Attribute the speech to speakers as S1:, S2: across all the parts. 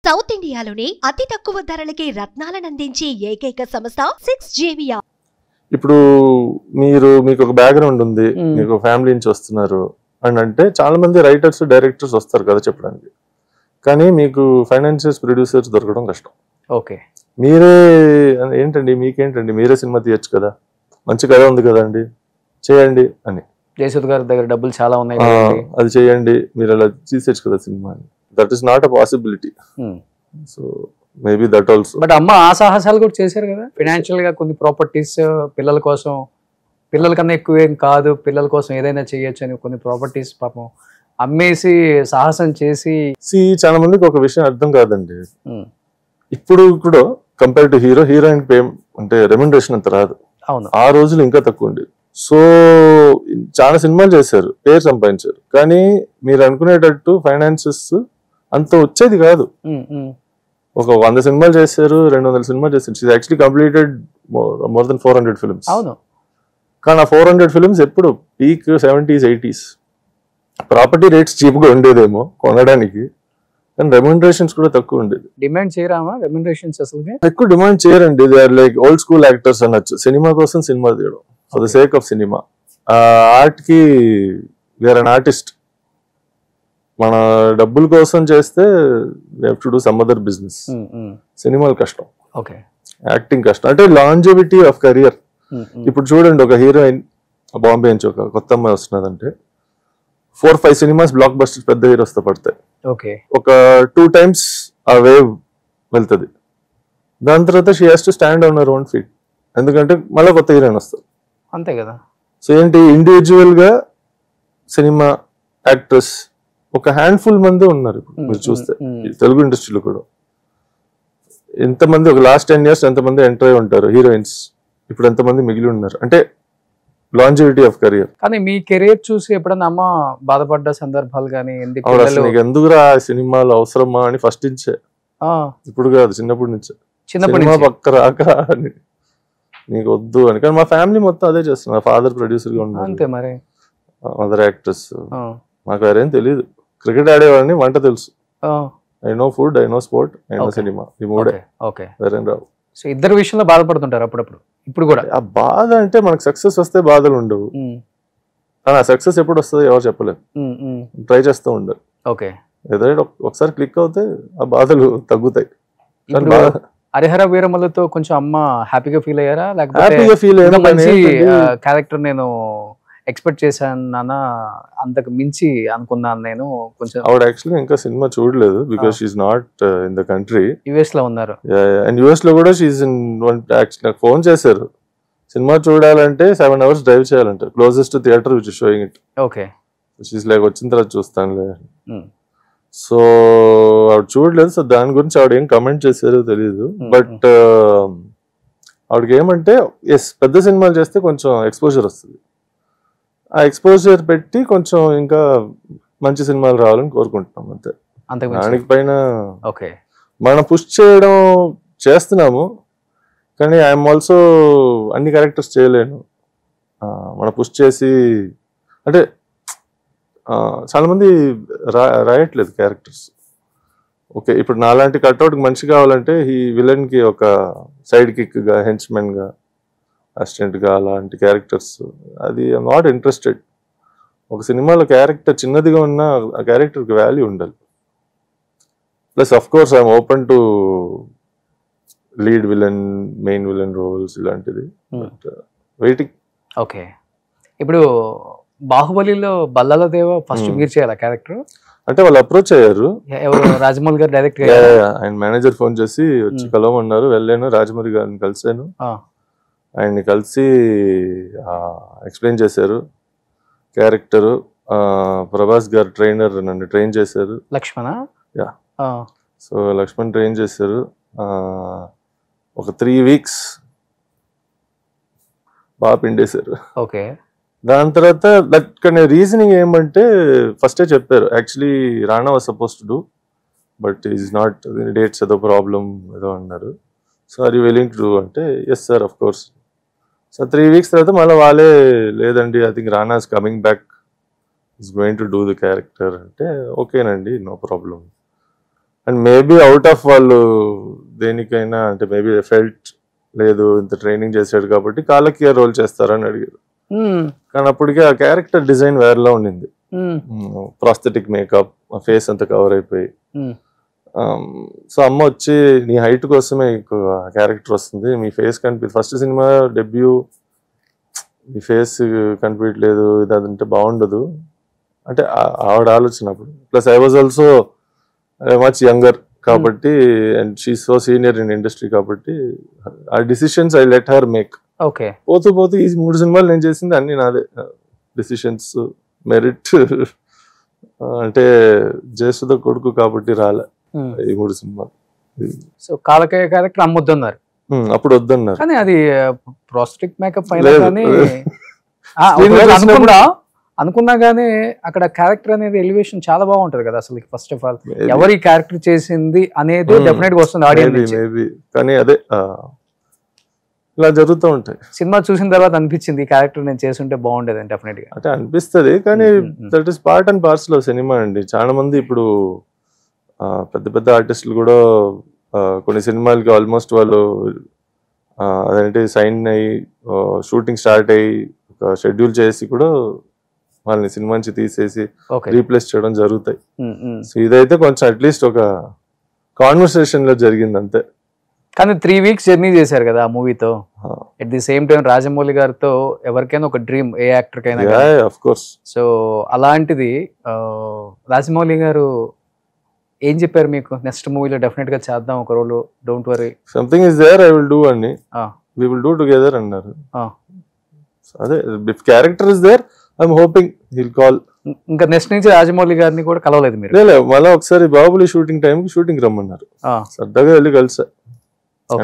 S1: South ఇండియాలోనే అతి తక్కువ ధరలకి రత్నాలను అందించే ఏకైక సంస్థ 6JVR.
S2: ఇప్పుడు మీకు ఒక బ్యాక్గ్రౌండ్ ఉంది, మీకు ఫ్యామిలీ నుంచి వస్తున్నారు అని అంటే చాలా మంది రైటర్స్ డైరెక్టర్స్ వస్తారు కదా చెప్పడానికి, కానీ మీకు ఫైనాన్షియర్స్ ప్రొడ్యూసర్స్ దొరకడం కష్టం.
S3: ఓకే,
S2: మీరే ఏంటండి మీకేంటండి మీరే సినిమా తీయచ్చు కదా, మంచి కథ ఉంది కదండి చేయండి అని.
S3: జయసుధ్ గారి దగ్గర డబ్బులు చాలా ఉన్నాయి,
S2: అది చేయండి మీరు అలా తీసేయచ్చు కదా సినిమా అని. That is not a possibility. So maybe that also.
S3: But అమ్మ ఆ సాహసాలు కూడా చేశారు కదా, ఫైనాన్షియల్ గా కొన్ని ప్రాపర్టీస్ పిల్లల కోసం, పిల్లల కన్నా ఎక్కువ ఏం కాదు, పిల్లల కోసం ఏదైనా చేయొచ్చు అని కొన్ని ప్రాపర్టీస్ పాపం అమ్మేసి సాహసం చేసి.
S2: చాలా మందికి ఒక విషయం అర్థం కాదండి, ఇప్పుడు కూడా కంపేర్ టు హీరోయిన్ అంటే రెమ్యునరేషన్ అంత రాదు.
S3: అవును,
S2: ఆ రోజులు ఇంకా తక్కువ ఉండేది. సో చాలా సినిమాలు చేశారు, పేరు సంపాదించారు, కానీ మీరు అనుకునేటట్టు ఫైనాన్సెస్ అంత వచ్చేది కాదు. ఒక 100 సినిమాలు చేశారు, 200 సినిమాలు చేశారు. She actually completed more than 400 films.
S3: అవును,
S2: కానీ ఆ 400 ఫిల్మ్స్ ఎప్పుడు peak 70s 80s. Property rates చీప్గా ఉండేదేమో కొనడానికి, కానీ రెమ్యునరేషన్స్ కూడా తక్కువ ఉండేది.
S3: డిమాండ్ చేయరామా రెమ్యునరేషన్స్? అసలు
S2: ఎక్కువ డిమాండ్ చేయరండి. They are like old school actors అనొచ్చు. సినిమా కోసం సినిమా తీయడం, for the sake of cinema. Art కి వీఆర్ అన్ ఆర్టిస్ట్. మన డబ్బుల కోసం చేస్తే we have to do some other business. సినిమాలు కష్టం,
S3: ఓకే,
S2: యాక్టింగ్ కష్టం. అంటే లాంజివిటీ ఆఫ్ కెరియర్. ఇప్పుడు చూడండి, ఒక హీరోయిన్ బాంబే నుంచి ఒక కొత్త అమ్మాయి వస్తున్నదంటే 4-5 సినిమాస్ బ్లాక్ బస్టర్స్ పెద్ద హీరోస్తో పడతాయి.
S3: ఓకే,
S2: ఒక 2 times ఆ వేవ్ వెళ్తుంది. దాని తర్వాత she has to stand on her own feet, ఎందుకంటే మళ్ళీ కొత్త హీరోయిన్ వస్తారు.
S3: అంతే కదా.
S2: సో ఏంటి, ఇండివిజువల్ గా సినిమా యాక్టర్స్ ఒక హ్యాండ్ఫుల్ మంది ఉన్నారు. మీరు చూస్తే తెలుగు ఇండస్ట్రీలో కూడా ఎంతమంది, ఒక లాస్ట్ 10 years ఎంతమంది ఎంటర్ అయి ఉంటారు హీరోయిన్స్, ఇప్పుడు ఎంతమంది మిగిలి ఉన్నారు. అంటే లాంజివిటీ ఆఫ్ కెరియర్.
S3: కానీ మీ కెరియర్ చూసి ఎప్పుడన్నా అమ్మ బాధపడ్డ సందర్భాలు కానీ?
S2: ఎందుకురా సినిమాలు అవసరమా అని ఫస్ట్ నుంచే, ఇప్పుడు కాదు చిన్నప్పటి నుంచే, సినిమా పక్క రాక నీకు వద్దు అని. కానీ మా ఫ్యామిలీ మొత్తం అదే చేస్తున్నారు. ఫాదర్ ప్రొడ్యూసర్ గా ఉన్నారు,
S3: అంతే మరి,
S2: మదర్ యాక్ట్రెస్. మాకు వేరేం తెలియదు, క్రికెట్ ఆడేవాడిని, వంట తెలుసు. I know food, I know sport, I know cinema. ఈ మూడే, వేరేం రావు.
S3: సో ఇద్దరు విషయంలో బాధపడుతుంటారు అప్పుడప్పుడు. ఇప్పుడు కూడా
S2: ఆ బాధ అంటే మనకు సక్సెస్ వస్తే బాధలు ఉండవు, కానీ ఆ సక్సెస్ ఎప్పుడు వస్తుంది ఎవరు చెప్పలేదు. ట్రై చేస్తూ ఉండరు.
S3: ఓకే,
S2: ఏదైనా ఒకసారి క్లిక్ అవుతే ఆ బాధలు తగ్గుతాయి.
S3: హరిహర వీరమలతో కొంచెం అమ్మ హ్యాపీగా ఫీల్ అయ్యారా?
S2: హ్యాపీగా ఫీల్
S3: మంచి క్యారెక్టర్ నేను ఎక్స్పెక్ట్ చేశాను నాన్న, అంతకు మించి అనుకున్నాను నేను. కొంచెం
S2: ఆవిడ యాక్చువల్లీ ఇంకా సినిమా చూడలేదు, because she's not in the country.
S3: US లో ఉన్నారు.
S2: అండ్ యుఎస్ లో కూడా షీఈ్ ఇన్ నాకు ఫోన్ చేశారు, సినిమా చూడాలంటే 7 hours డ్రైవ్ చేయాలంట, closest theatre which is showing it.
S3: Okay,
S2: she's like వచ్చిన తర్వాత చూస్తానులే. సో ఆవిడ చూడలేదు. సో దాని గురించి ఆవిడ ఏం కమెంట్ చేశారో తెలియదు. బట్ ఆవిడకి ఏమంటే, ఎస్ పెద్ద సినిమాలు చేస్తే కొంచెం ఎక్స్పోజర్ వస్తుంది. ఆ ఎక్స్పోజర్ పెట్టి కొంచెం ఇంకా మంచి సినిమాలు రావాలని కోరుకుంటున్నాం, అంతే. దానికి పైన మనం పుష్ చేయడం చేస్తున్నాము, కానీ ఐఎమ్ ఆల్సో అన్ని క్యారెక్టర్స్ చేయలేను. మనం పుష్ చేసి అంటే చాలా మంది రాయట్లేదు క్యారెక్టర్స్. ఓకే, ఇప్పుడు నాలాంటి కట్అవుట్కి మనిషి కావాలంటే ఈ విలన్కి ఒక సైడ్ కిక్గా, హెంచ్మెన్గా, అసిస్టెంట్గా అలాంటి క్యారెక్టర్స్, అది ఐఎమ్ నాట్ ఇంట్రెస్టెడ్. ఒక సినిమాలో క్యారెక్టర్ చిన్నదిగా ఉన్న ఆ క్యారెక్టర్కి వాల్యూ ఉండాలి. Plus of course I'm open to lead villain, main villain roles ఇలాంటిది. వెయిటింగ్.
S3: ఓకే, ఇప్పుడు బాహుబలిలో బల్లాల దేవ ఫస్ట్ మీరు చేయాలి క్యారెక్టర్
S2: అంటే వాళ్ళు అప్రోచ్ అయ్యారు.
S3: రాజమౌళి గారు డైరెక్ట్
S2: ఆయన మేనేజర్ ఫోన్ చేసి వచ్చి కలవమన్నారు. వెళ్ళాను, రాజమౌళి గారిని కలిసాను. ఆయన్ని కలిసి ఎక్స్ప్లెయిన్ చేశారు క్యారెక్టరు. ప్రభాస్ గారు ట్రైనర్ నన్ను ట్రైన్ చేశారు.
S3: లక్ష్మణ,
S2: సో లక్ష్మణ్ ట్రైన్ చేశారు. ఒక 3 weeks బాగా పిండేశారు.
S3: ఓకే,
S2: దాని తర్వాత దట్ కానీ రీజనింగ్ ఏమంటే ఫస్టే చెప్పారు, actually Rana was supposed to do but is not, dates ఏదో ప్రాబ్లం ఏదో అన్నారు. So are you willing to do అంటే yes sir of course. So 3 weeks తర్వాత మళ్ళీ వాళ్ళే లేదండి I think Rana is coming back, is going to do the character అంటే ఓకేనండి no problem. And maybe out of వాళ్ళు దేనికైనా అంటే మేబీ ఫెల్ట్ లేదు ఇంత ట్రైనింగ్ చేశాడు కాబట్టి కాలకియా రోల్ చేస్తారని అడిగారు. కానీ అప్పటికే ఆ క్యారెక్టర్ డిజైన్ వేరేలా ఉండింది. ప్రాస్థెటిక్ మేకప్, ఫేస్ అంతా కవర్ అయిపోయి. సో అమ్మ వచ్చి నీ హైట్ కోసమే క్యారెక్టర్ వస్తుంది, మీ ఫేస్ కనిపి ఫస్ట్ సినిమా డెబ్యూ, మీ ఫేస్ కనిపించట్లేదు, ఇది అదంటే బాగుండదు అంటే ఆవిడ ఆలోచన అప్పుడు. Plus I was also much younger కాబట్టి and she so senior in industry కాబట్టి ఆ decisions I let her make.
S3: Okay,
S2: పోతూ పోతూ ఈ 3 సినిమాలు నేను చేసింది అన్ని నాదే డిసిషన్స్. మెరిట్ అంటే జయసుధ కొడుకు కాబట్టి రాలే ఈ 3 సినిమాలు.
S3: సో కాలకయ్య క్యారెక్టర్ అమ్మొద్దన్నారు
S2: అప్పుడు వద్దన్నారు.
S3: కానీ అది ప్రాస్థెటిక్ మేకప్ అయినా
S2: లేదు.
S3: కానీ అనుకున్నా గానీ అక్కడ క్యారెక్టర్ అనేది ఎలివేషన్ చాలా బాగుంటది కదా అసలు. ఫస్ట్ ఆఫ్ ఆల్ ఎవరి క్యారెక్టర్ చేసింది అనేది డెఫినెట్ గా వస్తుంది ఆడియన్స్.
S2: కానీ అదే ఇలా జరుగుతూ ఉంటాయి.
S3: సినిమా చూసిన తర్వాత అనిపించింది ఈ క్యారెక్టర్ నేను చేస్తుంటే బాగుండేది అని డెఫినెట్ గా
S2: అంటే అనిపిస్తుంది. కానీ that is part and parcel of cinema అండి. చాలా మంది ఇప్పుడు పెద్ద పెద్ద ఆర్టిస్టులు కూడా కొన్ని సినిమాలకి ఆల్మోస్ట్ వాళ్ళు అదేంటి సైన్ అయ్యి షూటింగ్ స్టార్ట్ అయ్యి ఒక షెడ్యూల్ చేసి కూడా వాళ్ళని సినిమా నుంచి తీసేసి రీప్లేస్ చేయడం జరుగుతాయి. సో ఇదైతే కొంచెం అట్లీస్ట్ ఒక కాన్వర్సేషన్ లో జరిగింది అంతే.
S3: కానీ 3 weeks జర్నీ చేశారు కదా ఆ మూవీతో. At the same time Rajamouli గారితో ఎవరికైనా ఒక డ్రీమ్, ఏ యాక్టర్ కైనా.
S2: Of course.
S3: సో అలాంటిది రాజమౌళి గారు ఏం చెప్పారు మీకు? నెక్స్ట్ మూవీలో డెఫినెట్ గా చేద్దాం ఒక role, don't worry,
S2: something is there, I will do అని, వి విల్ డూ టుగెదర్ అన్నారు. అదే if character is there I'm hoping he'll call.
S3: ఇంకా నెక్స్ట్ నుంచి రాజమౌళి గారిని కూడా కలవలేదు మీరు?
S2: లేదు, మళ్ళీ ఒకసారి బాహుబలి షూటింగ్ టైం కి షూటింగ్ రమ్మన్నారు, సరదాగా వెళ్ళి కలిసా.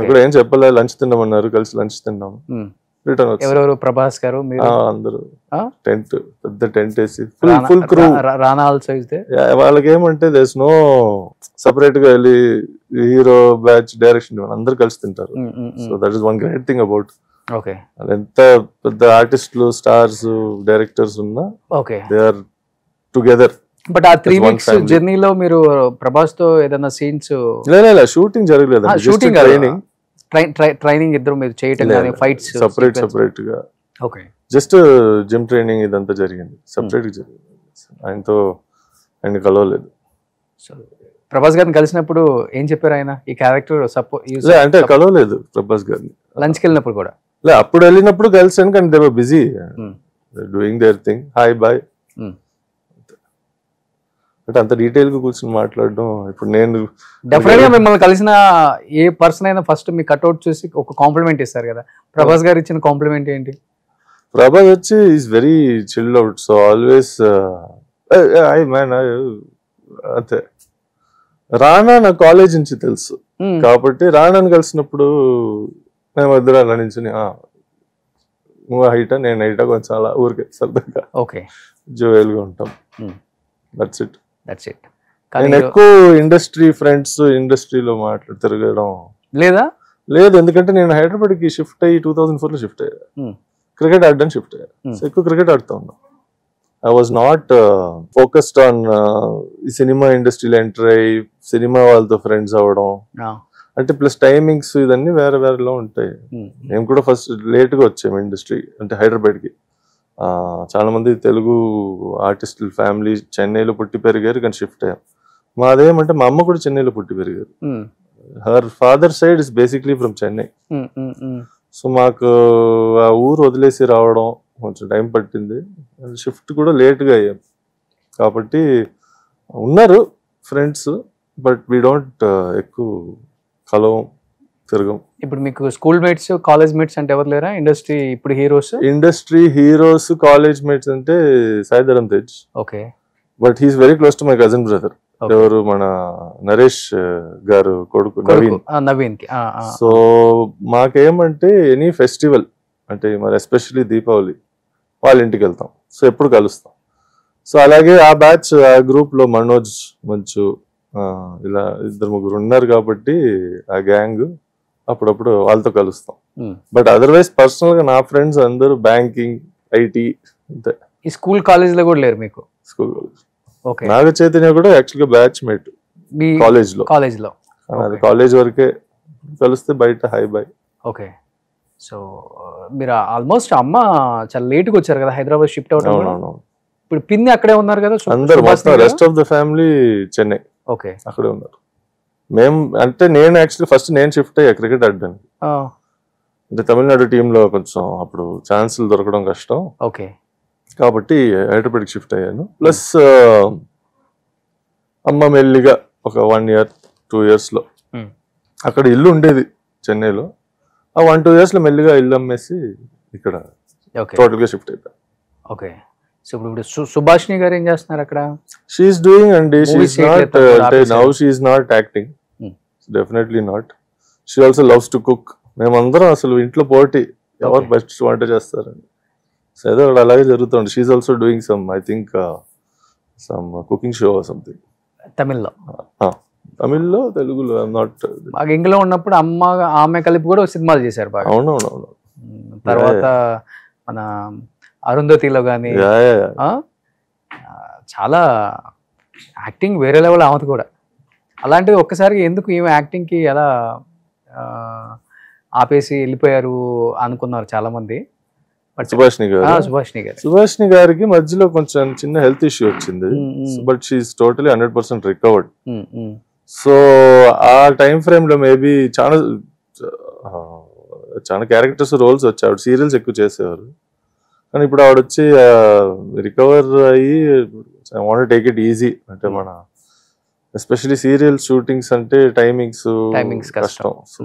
S2: కూడా ఏం చెప్పలే, లంచ్ తిన్నామన్నారు, కలిసి లంచ్ తిన్నాము, రిటర్న్ వచ్చి.
S3: ఎవరెవరు? ప్రభాస్ గారు,
S2: అందరూ టెంట్, పెద్ద టెంట్ వేసి full crew.
S3: Rana also is there.
S2: వాళ్ళకి ఏమంటే దేస్ నో సపరేట్ గా వెళ్ళి హీరో బ్యాచ్ డైరెక్షన్, అందరు కలిసి తింటారు. So that is one great thing about.
S3: Okay,
S2: ఎంత పెద్ద ఆర్టిస్టులు, స్టార్స్, డైరెక్టర్స్ ఉన్నా
S3: okay
S2: they are together.
S3: But ఆ 3 weeks జర్నీలో మీరు ప్రభాస్ తో ఏదైనా సీన్స్?
S2: లేదు, షూటింగ్ జరగలేదు,
S3: షూటింగ్ ట్రైనింగ్ ఇద్దరు మీరు చేయటం కానీ ఫైట్స్
S2: సెపరేట్ గా.
S3: ఓకే,
S2: జస్ట్ జిమ్ ట్రైనింగ్ ఇదంతా జరిగింది, సెపరేట్ గా జరిగింది. ఆయనతో ఆయన కలవలేదు.
S3: ప్రభాస్ గారిని కలిసినప్పుడు ఏం చెప్పారు ఆయన? ఈ క్యారెక్టర్
S2: అంటే కలవలేదు ప్రభాస్ గారిని.
S3: లంచ్ కి వెళ్ళినప్పుడు కూడా?
S2: లే, అప్పుడు వెళ్ళినప్పుడు కలిసాను కానీ they were busy doing their thing. Hi bye అంటే అంత డీటెయిల్ గా కూర్చొని మాట్లాడడం. ఇప్పుడు నేను
S3: డెఫినెట్ గా మిమ్మల్ని కలిసిన ఏ పర్సన్ అయినా ఫస్ట్ మీ కట్అవుట్ చూసి ఒక కాంప్లిమెంట్ ఇస్తారు కదా. ప్రభాస్ గారు ఇచ్చిన కాంప్లిమెంట్ ఏంటి?
S2: ప్రభాస్ వచ్చి is very chilled out, so always I man అంతే. రానా నా కాలేజ్ నుంచి తెలుసు కాబట్టి రానాని కలిసినప్పుడు మేము ఇద్దరు అలా నుంచి నువ్వు హైటా నేను హైటా కొంచెం అలా ఊరికే సరదాగా జోయల్గా ఉంటాం. That's it. నేను ఎక్కువ ఇండస్ట్రీ ఫ్రెండ్స్, ఇండస్ట్రీలో తిరగడం లేదు. ఎందుకంటే నేను హైదరాబాద్కి షిఫ్ట్ అయ్యి 2004 షిఫ్ట్ అయ్యా, క్రికెట్ ఆడడానికి షిఫ్ట్ అయ్యా. సో ఎక్కువ క్రికెట్ ఆడుతూ ఉన్నా. I was not focused on ఈ సినిమా ఇండస్ట్రీలో ఎంటర్ అయ్యి సినిమా వాళ్ళతో ఫ్రెండ్స్ అవ్వడం. అంటే ప్లస్ టైమింగ్స్ ఇదన్నీ వేరే వేరేలో ఉంటాయి. మేము కూడా ఫస్ట్ లేట్గా వచ్చాము ఇండస్ట్రీ, అంటే హైదరాబాద్కి. చాలా మంది తెలుగు ఆర్టిస్టుల ఫ్యామిలీ చెన్నైలో పుట్టి పెరిగారు కానీ షిఫ్ట్ అయ్యాం. మాదేమంటే మా అమ్మ కూడా చెన్నైలో పుట్టి పెరిగారు. Her father side is basically from Chennai. So మాకు ఆ ఊరు వదిలేసి రావడం కొంచెం టైం పట్టింది. షిఫ్ట్ కూడా లేట్గా అయ్యాం కాబట్టి ఉన్నారు ఫ్రెండ్స్, బట్ వీ డోంట్ ఎక్కువ కలవం, తిరగం.
S3: ఇప్పుడు మీకు స్కూల్ మేట్స్, కాలేజ్ మేట్స్ అంటే ఎవరు లేరా? ఇండస్ట్రీ ఇప్పుడు heroes,
S2: industry heroes, college mates అంటే Sai Dharam Tej.
S3: Okay,
S2: but he's very close to my cousin brother. ఎవరు? మన నరేష్ గారు కొడుకు నవీన్. సో మాకేమంటే ఎనీ ఫెస్టివల్ అంటే మరి ఎస్పెషల్లీ దీపావళి వాళ్ళ ఇంటికి వెళ్తాం. సో ఎప్పుడు కలుస్తాం. సో అలాగే ఆ బ్యాచ్, ఆ గ్రూప్ లో మనోజ్, మంచు, ఇలా 2-3 ఉన్నారు కాబట్టి ఆ గ్యాంగ్ అప్పుడప్పుడు వాళ్ళతో కలుస్తాం. బట్ అదర్వైజ్ పర్సనల్ గా నా ఫ్రెండ్స్ అందరూ బ్యాంకింగ్, ఐటీ అంతే.
S3: ఈ స్కూల్ కాలేజ్ లో కూడా లేరు మీకు?
S2: స్కూల్ కాలేజ్ నాగ చైతన్య కూడా యాక్చువల్గా బ్యాచ్ మేట్
S3: మీ
S2: కాలేజ్లో.
S3: కాలేజ్లో
S2: అది కాలేజ్ వరకే, కలిస్తే బయట హై బై.
S3: ఓకే. సో మీరు ఆల్మోస్ట్ అమ్మ చాలా లేట్గా వచ్చారు కదా హైదరాబాద్ షిఫ్ట్ అవడం.
S2: అవునవును.
S3: ఇప్పుడు పిన్ని అక్కడే ఉన్నారు కదా,
S2: అందరు మొత్తం rest of the family Chennai.
S3: Okay,
S2: అక్కడే ఉన్నారు. మేము అంటే నేను యాక్చువల్లీ ఫస్ట్ నేను షిఫ్ట్ అయ్యా క్రికెట్ ఆడడానికి. అంటే తమిళనాడు టీంలో కొంచెం అప్పుడు ఛాన్సులు దొరకడం కష్టం.
S3: ఓకే,
S2: కాబట్టి హైదరాబాద్కి షిఫ్ట్ అయ్యాను. ప్లస్ అమ్మ మెల్లిగా ఒక 1 year 2 yearsలో అక్కడ ఇల్లు ఉండేది చెన్నైలో. ఆ 1-2 yearsలో మెల్లిగా ఇల్లు అమ్మేసి ఇక్కడ టోటల్గా షిఫ్ట్ అయిపోయాను.
S3: ఓకే. సో ఇప్పుడు సుభాష్ని గారు ఏం చేస్తున్నారు అక్కడ?
S2: షీఈస్ డూయింగ్ అండి. షీఈస్ నాట్ అంటే now she's not acting, definitely not. She also loves to cook. మేమందరం అసలు ఇంట్లో పోటీ ఎవరు బెస్ట్ వంట చేస్తారండి. సో ఏదో అలాగే జరుగుతుంది. She's also doing some I think some cooking show something తమిళ్లో, తెలుగులో నాట్.
S3: బాగా ఇంగ్లో ఉన్నప్పుడు ఆమె కలిపి కూడా సినిమాలు చేశారు బాగా.
S2: అవునవునవును.
S3: తర్వాత మన అరుంధతిలో కానీ చాలా యాక్టింగ్ వేరే లెవెల్ ఆమెది కూడా. అలాంటిది ఒక్కసారి ఎందుకు ఈమె యాక్టింగ్కి ఎలా ఆపేసి వెళ్ళిపోయారు అనుకున్నారు చాలా మంది.
S2: సుభాష్ని గారికి మధ్యలో కొంచెం చిన్న హెల్త్ ఇష్యూ వచ్చింది. But she's totally 100% recovered. So ఆ టైం ఫ్రేమ్ లో మేబీ చాలా క్యారెక్టర్స్ రోల్స్ వచ్చి ఆవిడ సీరియల్స్ ఎక్కువ చేసేవారు. కానీ ఇప్పుడు ఆవిడ వచ్చి రికవర్ అయ్యి I want take it easy. అంటే మన ఎస్పెషల్లీ సీరియల్ షూటింగ్స్ అంటే టైమింగ్స్ కష్టం. సో